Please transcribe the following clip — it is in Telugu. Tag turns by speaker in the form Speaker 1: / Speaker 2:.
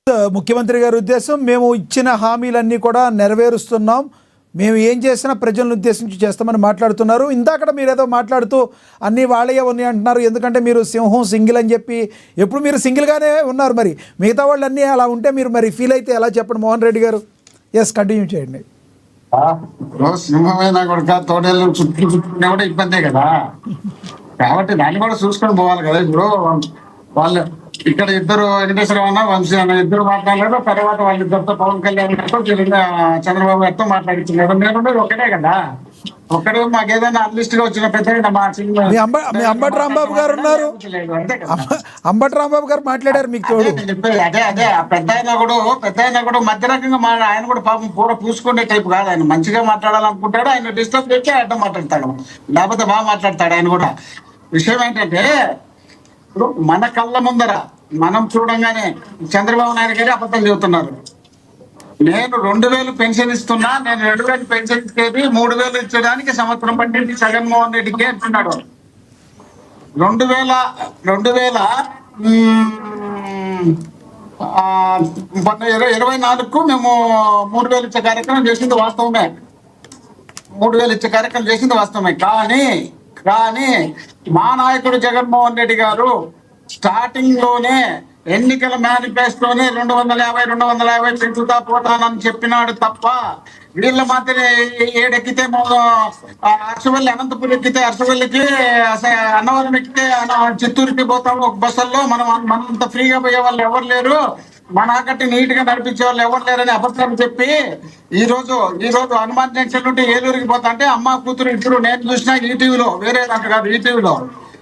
Speaker 1: ముఖ్యమంత్రి గారి ఉద్దేశం మేము ఇచ్చిన హామీలన్నీ కూడా నెరవేరుస్తున్నాం, మేము ఏం చేసినా ప్రజలను ఉద్దేశించి చేస్తామని మాట్లాడుతున్నారు. ఇందాక మీరు ఏదో మాట్లాడుతూ అన్నీ వాళ్ళే ఉన్నాయి అంటున్నారు. ఎందుకంటే మీరు సింహం సింగిల్ అని చెప్పి ఎప్పుడు మీరు సింగిల్గానే ఉన్నారు. మరి మిగతా వాళ్ళు అన్నీ అలా ఉంటే మీరు మరి ఫీల్ అయితే ఎలా చెప్పండి మోహన్ రెడ్డి గారు. ఎస్, కంటిన్యూ చేయండి.
Speaker 2: సింహమైనా కూడా తోడేళ్ళు చుట్టూ చుట్టూ కూడా ఇబ్బందే కదా, కాబట్టి దాన్ని కూడా చూసుకొని పోవాలి కదా. ఇప్పుడు వాళ్ళు ఇక్కడ ఇద్దరు వెంకటేశ్వరరావు అన్న వంశీ అన్న ఇద్దరు మాట్లాడలేదు, తర్వాత వాళ్ళిద్దరితో పవన్ కళ్యాణ్ గారితో చంద్రబాబు గారితో మాట్లాడించారు. నేను ఒకటే కదా, ఒక్కడు మాకు ఏదైనా అన్లిస్ట్ గా వచ్చిన పెద్ద మా
Speaker 1: అంబటి రాంబాబు గారు ఉన్నారు, అంబటి రాంబాబు గారు మాట్లాడారు మీకు తోడు.
Speaker 2: చెప్పేది అదే అదే పెద్ద ఆయన కూడా మధ్య రకంగా ఆయన కూడా పాపం పూర పూసుకునే టైప్ కాదు. ఆయన మంచిగా మాట్లాడాలనుకుంటాడు, ఆయన డిస్టర్బ్ చేసి అడ్డం మాట్లాడతాడు, లేకపోతే బాగా మాట్లాడతాడు ఆయన కూడా. విషయం ఏంటంటే ఇప్పుడు మన కళ్ళ ముందర మనం చూడంగానే చంద్రబాబు నాయుడు గారి అబద్ధాలు చెబుతున్నారు. నేను 2000 పెన్షన్ ఇస్తున్నా, నేను 2000 పెన్షన్ ఇచ్చేది 3000 ఇచ్చడానికి సంవత్సరం పట్టింది జగన్మోహన్ రెడ్డికి అంటున్నాడు. 2024కు మేము 3000 ఇచ్చే కార్యక్రమం చేసింది వాస్తవమే, 3000 ఇచ్చే కార్యక్రమం చేసింది వాస్తవమే. కానీ మా నాయకుడు జగన్మోహన్ రెడ్డి గారు స్టార్టింగ్ లోనే ఎన్నికల మేనిఫెస్టోనే 250 పెంచుతా పోతానని చెప్పినాడు తప్ప, వీళ్ళ మాత్రమే ఏడెక్కితే అరసవల్లి అనంతపురం ఎక్కితే అరసవల్లికి అన్నవరం ఎక్కితే చిత్తూరుకి పోతాము ఒక బస్సుల్లో. మనంత ఫ్రీగా పోయే వాళ్ళు ఎవరు లేరు, మనకట్టి నీట్ గా నడిపించే వాళ్ళు ఎవరు లేరని అబద్ధాలు చెప్పి ఈ రోజు హనుమాన్ జంక్షన్ నుండి ఏలూరుకి పోతా అంటే అమ్మ కూతురు ఇద్దరు నేను చూసిన ఈటీవీలో, వేరే దాంట్లో కాదు ఈటీవీలో